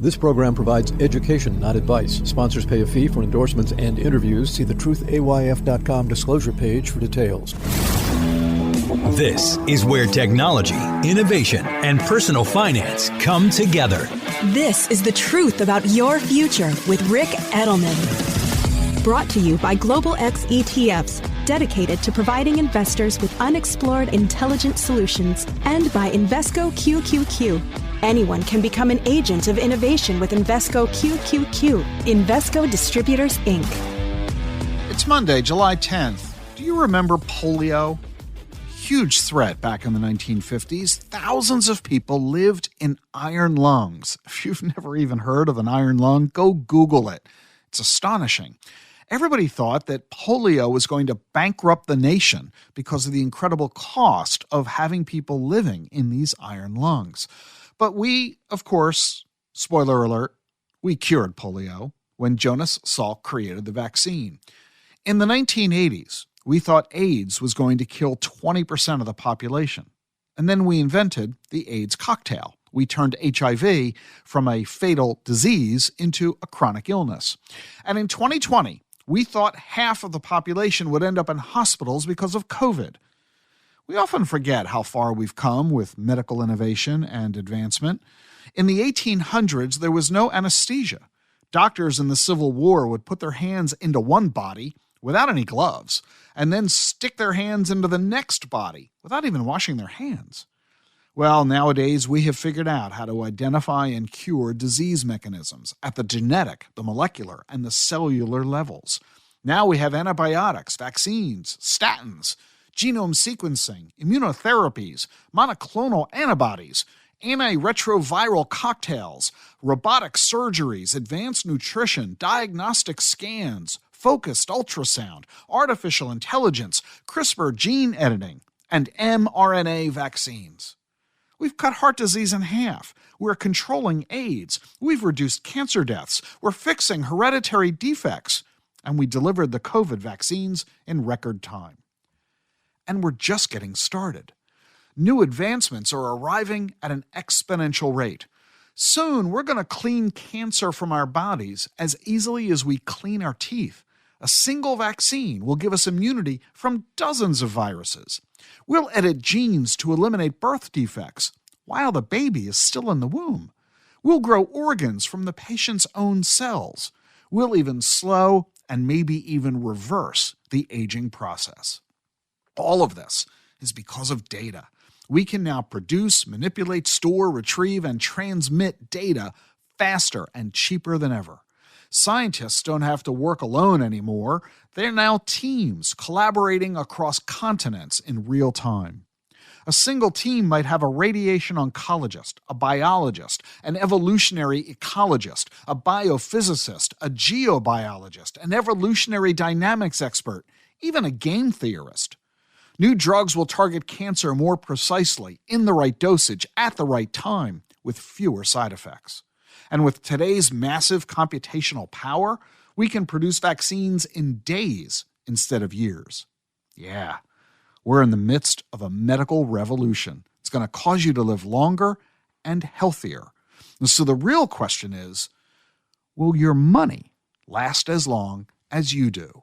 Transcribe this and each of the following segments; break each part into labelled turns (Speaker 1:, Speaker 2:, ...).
Speaker 1: This program provides education, not advice. Sponsors pay a fee for endorsements and interviews. See the truthayf.com disclosure page for details.
Speaker 2: This is where technology, innovation, and personal finance come together.
Speaker 3: This is the truth about your future with Rick Edelman. Brought to you by Global X ETFs, dedicated to providing investors with unexplored intelligent solutions, and by Invesco QQQ. Anyone can become an agent of innovation with Invesco QQQ. Invesco Distributors, Inc.
Speaker 4: It's Monday, July 10th. Do you remember polio? Huge threat back in the 1950s. Thousands of people lived in iron lungs. If you've never even heard of an iron lung, go Google it. It's astonishing. Everybody thought that polio was going to bankrupt the nation because of the incredible cost of having people living in these iron lungs. But we, of course, spoiler alert, we cured polio when Jonas Salk created the vaccine. In the 1980s, we thought AIDS was going to kill 20% of the population. And then we invented the AIDS cocktail. We turned HIV from a fatal disease into a chronic illness. And in 2020, we thought half of the population would end up in hospitals because of COVID. We often forget how far we've come with medical innovation and advancement. In the 1800s, there was no anesthesia. Doctors in the Civil War would put their hands into one body without any gloves and then stick their hands into the next body without even washing their hands. Well, nowadays, we have figured out how to identify and cure disease mechanisms at the genetic, the molecular, and the cellular levels. Now we have antibiotics, vaccines, statins, genome sequencing, immunotherapies, monoclonal antibodies, antiretroviral cocktails, robotic surgeries, advanced nutrition, diagnostic scans, focused ultrasound, artificial intelligence, CRISPR gene editing, and mRNA vaccines. We've cut heart disease in half. We're controlling AIDS. We've reduced cancer deaths. We're fixing hereditary defects. And we delivered the COVID vaccines in record time. And we're just getting started. New advancements are arriving at an exponential rate. Soon, we're going to clean cancer from our bodies as easily as we clean our teeth. A single vaccine will give us immunity from dozens of viruses. We'll edit genes to eliminate birth defects while the baby is still in the womb. We'll grow organs from the patient's own cells. We'll even slow and maybe even reverse the aging process. All of this is because of data. We can now produce, manipulate, store, retrieve, and transmit data faster and cheaper than ever. Scientists don't have to work alone anymore. They're now teams collaborating across continents in real time. A single team might have a radiation oncologist, a biologist, an evolutionary ecologist, a biophysicist, a geobiologist, an evolutionary dynamics expert, even a game theorist. New drugs will target cancer more precisely, in the right dosage, at the right time, with fewer side effects. And with today's massive computational power, we can produce vaccines in days instead of years. Yeah, we're in the midst of a medical revolution. It's going to cause you to live longer and healthier. And so the real question is, will your money last as long as you do?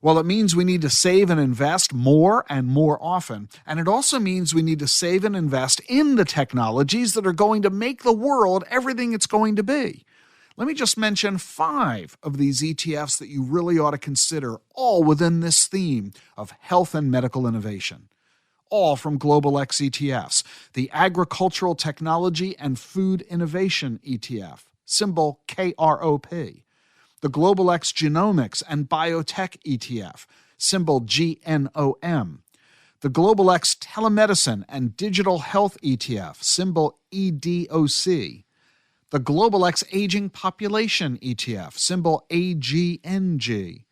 Speaker 4: Well, it means we need to save and invest more and more often. And it also means we need to save and invest in the technologies that are going to make the world everything it's going to be. Let me just mention 5 of these ETFs that you really ought to consider, all within this theme of health and medical innovation. All from Global X ETFs, the Agricultural Technology and Food Innovation ETF, symbol KROP. The Global X Genomics and Biotech ETF, symbol GNOM. The Global X Telemedicine and Digital Health ETF, symbol EDOC. The Global X Aging Population ETF, symbol AGNG.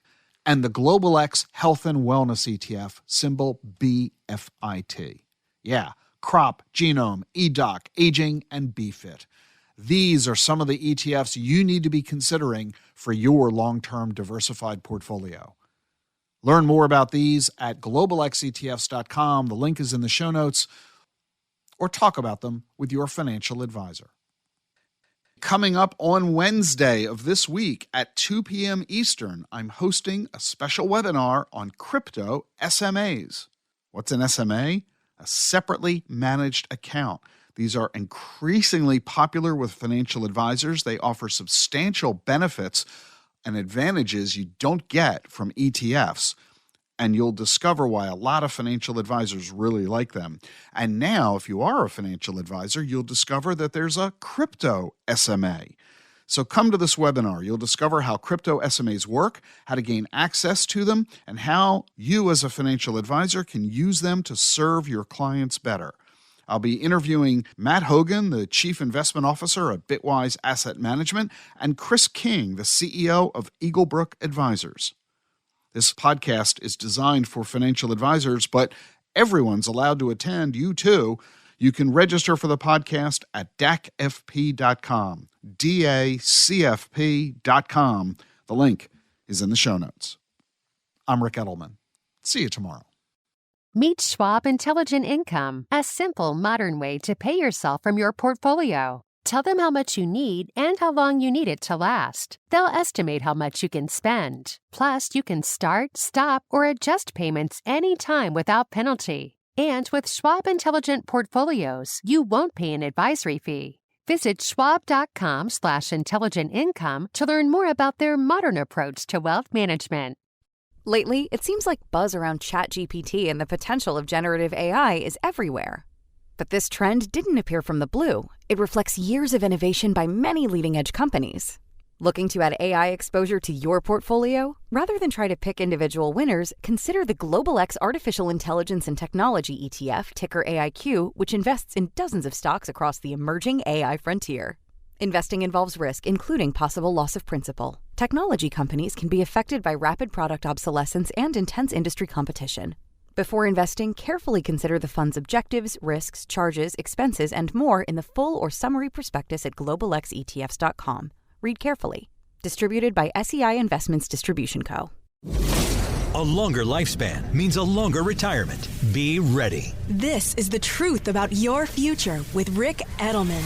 Speaker 4: And the Global X Health and Wellness ETF, symbol BFIT. Yeah, crop, genome, EDOC, aging, and BFIT. These are some of the ETFs you need to be considering for your long-term diversified portfolio. Learn more about these at globalxetfs.com. The link is in the show notes. Or talk about them with your financial advisor. Coming up on Wednesday of this week at 2 p.m. Eastern, I'm hosting a special webinar on crypto SMAs. What's an SMA? A separately managed account. These are increasingly popular with financial advisors. They offer substantial benefits and advantages you don't get from ETFs. And you'll discover why a lot of financial advisors really like them. And now, if you are a financial advisor, you'll discover that there's a crypto SMA. So come to this webinar. You'll discover how crypto SMAs work, how to gain access to them, and how you as a financial advisor can use them to serve your clients better. I'll be interviewing Matt Hogan, the Chief Investment Officer at Bitwise Asset Management, and Chris King, the CEO of Eaglebrook Advisors. This podcast is designed for financial advisors, but everyone's allowed to attend, you too. You can register for the podcast at dacfp.com, DACFP.com. The link is in the show notes. I'm Rick Edelman. See you tomorrow.
Speaker 5: Meet Schwab Intelligent Income, a simple, modern way to pay yourself from your portfolio. Tell them how much you need and how long you need it to last. They'll estimate how much you can spend. Plus, you can start, stop, or adjust payments anytime without penalty. And with Schwab Intelligent Portfolios, you won't pay an advisory fee. Visit schwab.com/intelligent income to learn more about their modern approach to wealth management.
Speaker 6: Lately, it seems like buzz around ChatGPT and the potential of generative AI is everywhere. But this trend didn't appear from the blue. It reflects years of innovation by many leading-edge companies. Looking to add AI exposure to your portfolio? Rather than try to pick individual winners, consider the Global X Artificial Intelligence and Technology ETF, ticker AIQ, which invests in dozens of stocks across the emerging AI frontier. Investing involves risk, including possible loss of principal. Technology companies can be affected by rapid product obsolescence and intense industry competition. Before investing, carefully consider the fund's objectives, risks, charges, expenses, and more in the full or summary prospectus at globalxetfs.com. Read carefully. Distributed by SEI Investments Distribution Co.
Speaker 2: A longer lifespan means a longer retirement. Be ready.
Speaker 3: This is the truth about your future with Rick Edelman.